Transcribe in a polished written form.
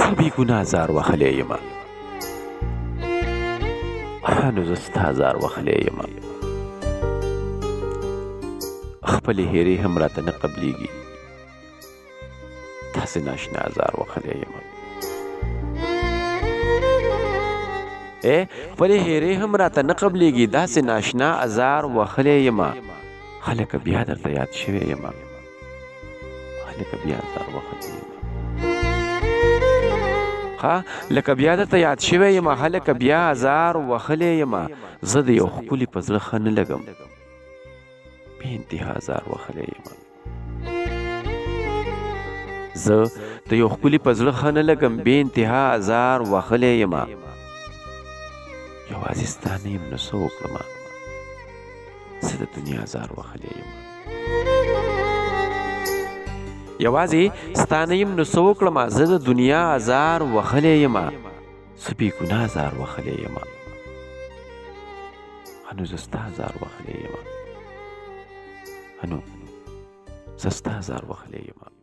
زه بې ګناه زار وهلی یم نو زه ستا زار وهلی یم خپلې هیرې هم راته نه قبلیږي داسې ناشنا زار وهلی یم خپلې هیرې هم راته نه قبلیږي داسې ناشنا ازار وهلی یم هلکه بیا درته یاد شوی یم هلکه بیا زار وهلی یم لکه بیا درته یاد شوی یم هلکه بیا ازار وهلی یم زه د یو ښکلي په زړه ښه نه لګم بې انتها زار وهلی یم زه د یو ښکلي په زړه ښه نه لګم بې انتها ازار وهلی یم یوازې ستا نه یم نو څه وکړمه زه د دنیا زار وهلی یم یوازې ستا نه یم نو څه وکړمه زه د دنیا ازار وهلی یم زه بې ګناه زار وهلی یم نو زه ستا زار وهلی یم زه ستا زار وهلی یم